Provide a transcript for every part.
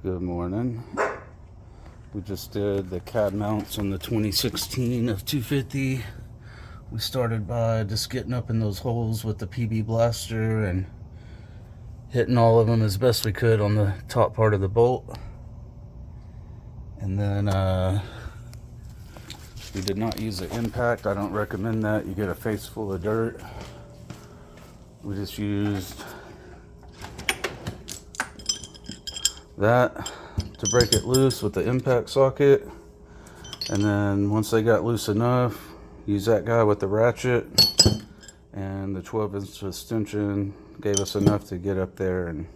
Good morning. We just did the cab mounts on the 2016 F250. We started by just getting up in those holes with the PB blaster and hitting all of them as best we could on the top part of the bolt. And then we did not use the impact. I don't recommend that. You get a face full of dirt. We just used that to break it loose with the impact socket, and then once they got loose enough, use that guy with the ratchet, and the 12-inch extension gave us enough to get up there and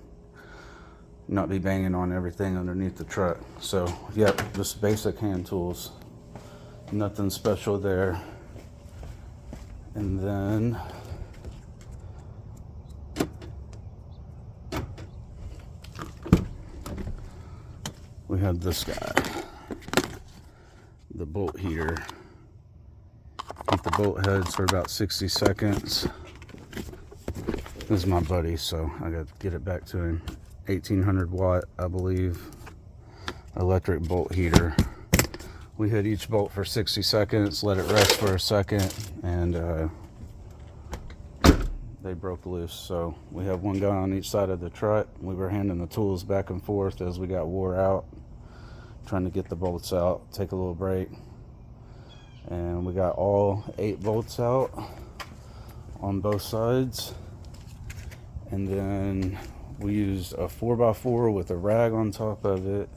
not be banging on everything underneath the truck. So yep, just basic hand tools, nothing special there. And then we have this guy, the bolt heater. Keep the bolt heads for about 60 seconds. This is my buddy, so I got to get it back to him. 1800 watt, I believe, electric bolt heater. We hit each bolt for 60 seconds, let it rest for a second, and they broke loose. So we have one guy on each side of the truck. We were handing the tools back and forth as we got wore out, trying to get the bolts out, take a little break. And we got all 8 bolts out on both sides. And then we used a 4x4 with a rag on top of it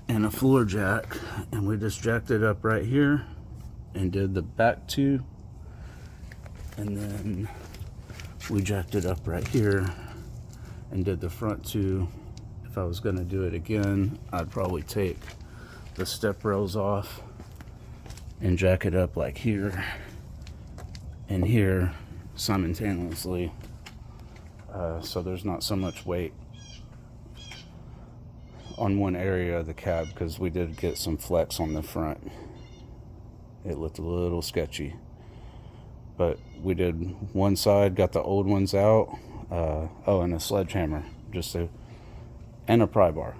and a floor jack, and we just jacked it up right here and did the back 2, and then we jacked it up right here and did the front 2. If I was going to do it again, I'd probably take the step rails off and jack it up like here and here simultaneously, so there's not so much weight on one area of the cab, because we did get some flex on the front. It looked a little sketchy, but we did one side, got the old ones out. Oh, and a sledgehammer, and a pry bar.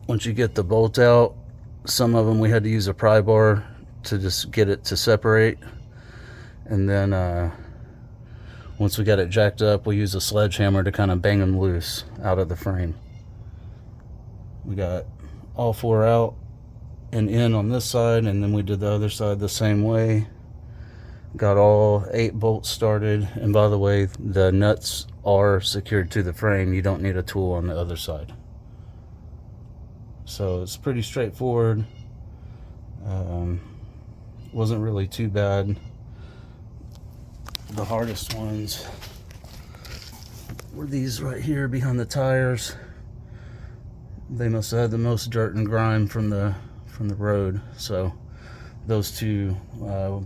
Once you get the bolt out, some of them we had to use a pry bar to just get it to separate, and then once we got it jacked up, we used a sledgehammer to kind of bang them loose out of the frame. We got all 4 out and in on this side, and then we did the other side the same way. Got all 8 bolts started, and by the way, the nuts are secured to the frame. You don't need a tool on the other side. So it's pretty straightforward. Wasn't really too bad. The hardest ones were these right here behind the tires. They must have had the most dirt and grime from the road. So those 2,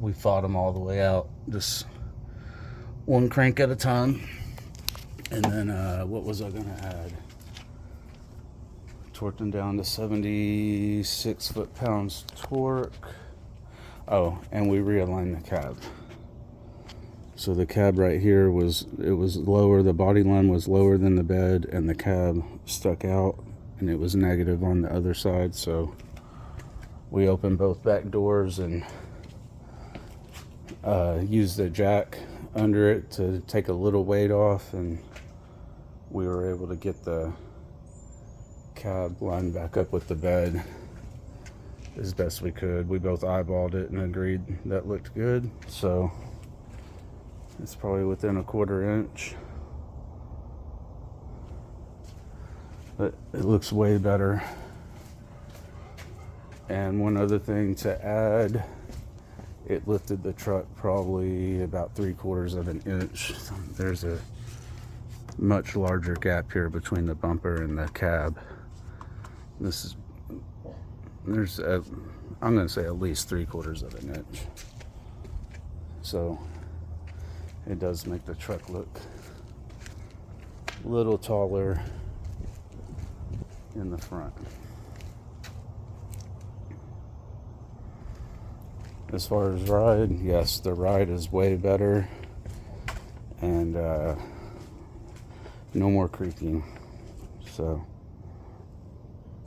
we fought them all the way out, just one crank at a time. And then what was I gonna add? Torqued them down to 76 foot-pounds torque. Oh, and we realigned the cab. So the cab right here was lower, the body line was lower than the bed, and the cab stuck out, and it was negative on the other side. So we opened both back doors and used the jack under it to take a little weight off, and we were able to get the cab lined back up with the bed as best we could. We both eyeballed it and agreed that looked good. So it's probably within a 1/4 inch, but it looks way better. And one other thing to add, it lifted the truck probably about 3/4 of an inch. There's a much larger gap here between the bumper and the cab. I'm going to say at least 3/4 of an inch. So it does make the truck look a little taller in the front. As far as ride, yes, the ride is way better, and no more creaking. So,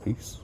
peace.